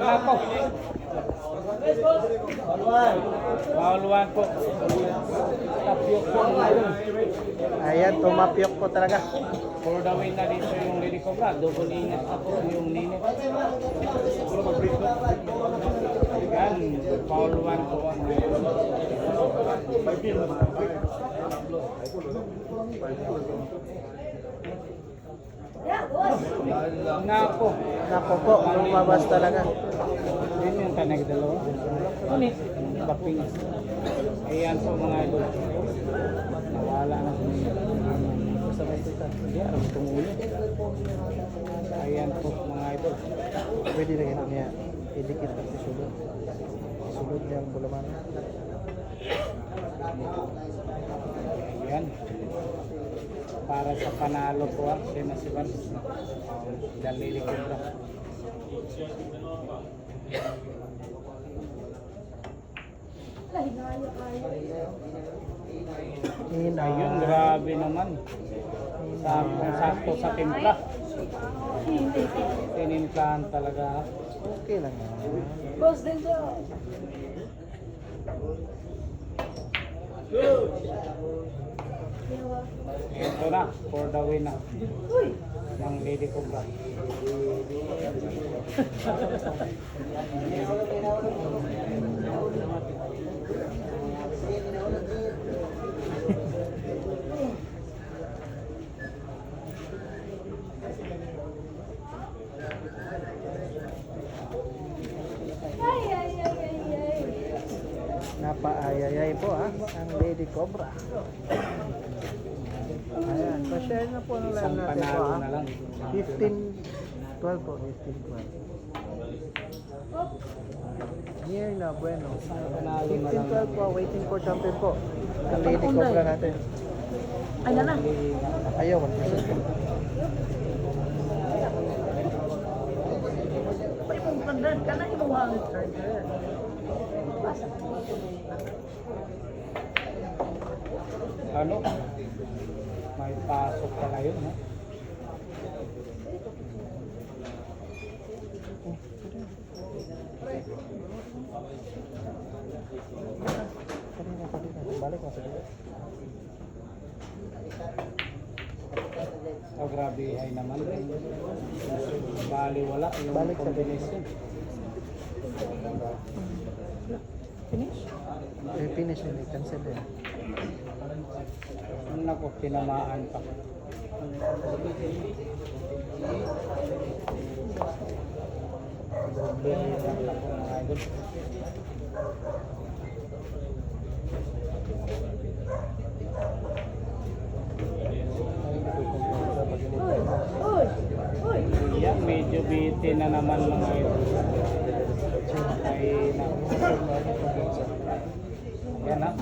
Ako. Pauluan po. Tapyok po mga idol. Ayan, tumapyok po talaga. For the win na dito yung Lady Cobra. Double init na po yung ninit. Yan, pauluan po ang Napo. Napo po, lumabas talaga. Yun yung tanag dalawa. Ulit. Kaping. Ayan po mga idol. Nawala na. Hindi, aram tumulit. Ayan po mga idol. Pwede na gano'n niya. Idikit at isulod. Isulod niya ang bulaman. Ayan. Para sa panalo po ang sinasiban. Dalili Cobra. Ayun, grabe naman. Sakto sa timpla. Tinimplahan talaga. Okay lang yan. Boss din siya. Ito na, for the win na. Ng Lady Cobra. Napaayayay po ang Lady Cobra. Ayan, pa-share na po ng live Isang natin po panalo na lang. 15-12 po, 15-12. Near na, bueno. Panalo na lang. 15-12 po, waiting for champion po. Ang Lady Cobra natin. Ay na na. Ayaw, 1%. Pwede mong pandan ka na yung mga charger. Ano? May pasok pala yun, ha? Balik mo sa dito. Oh, grabe ay naman. Bali wala yung Balik sa combination. Finish? Finish na, cancel din. Naku, tinamaan pa. Doble lang ako mga idol. Uy! Uy! Yeah, medyo bitin na naman mga idol. Ay, naku. Yan na.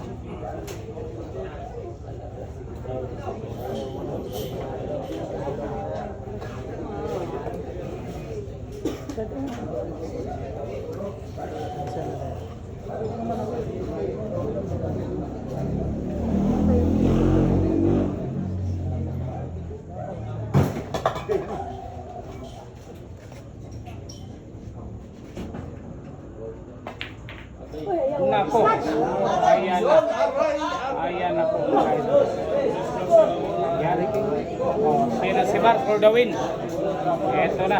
Nako. Ayan na. Ayan na po mga idol. Yan. Oh, sinasibar for the win. Ito na.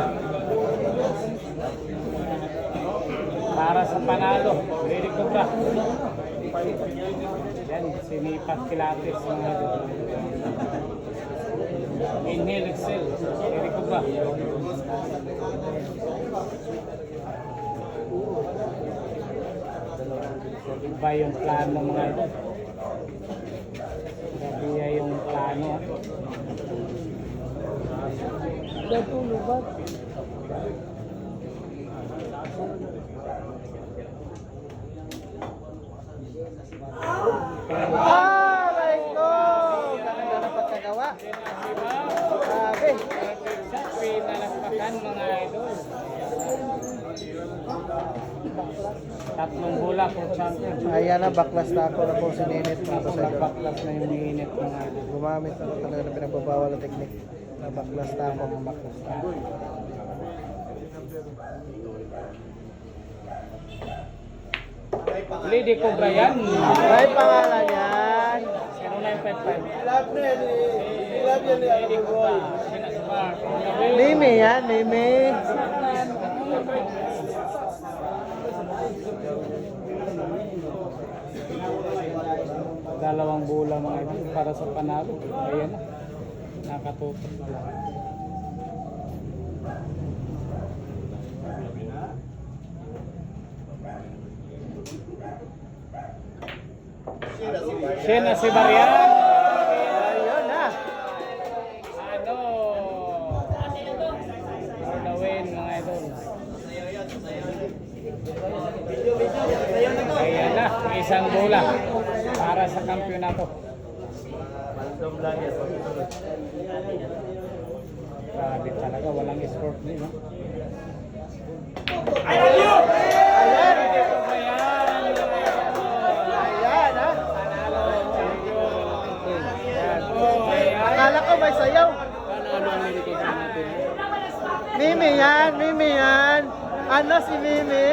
Para sa panalo. Lady Cobra. Yan. Sinipat kilatis mga idol. Inhale, exhale. Lady Cobra. Iba yung plano mga idol. Iba yung plano. Lubat. Aray ko! Talaga na pagkagawa. Grabe. Pinalagpakan mga idol. Tatlong bola for champion. Ayan na, backlash na ako na po si Ninit. Baklas na yung init mga idol. Gumamit ako talaga na pinagbabawal na technique. Na backlash na ako. Lady Cobra yan. Ay, pangalan yan. 0955. Lady Cobra. Sinasbar. Mimi yan, Mimi. Dalawang bola mga ito para sa panalo. Ayan na. Nakatutok na lang. Shena Sibarian. Ayun na. Ano? For the win mga idol. Ayan na. Isang bola para sa kampyonato. Grabe talaga. Walang sport din. No? Ayan. Ayan, ha. Akala ko may sayaw. Mimi yan, Mimi yan. Ano si Mimi?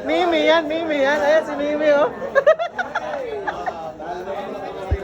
Mimi yan, Mimi yan. Ayan si Mimi, oh.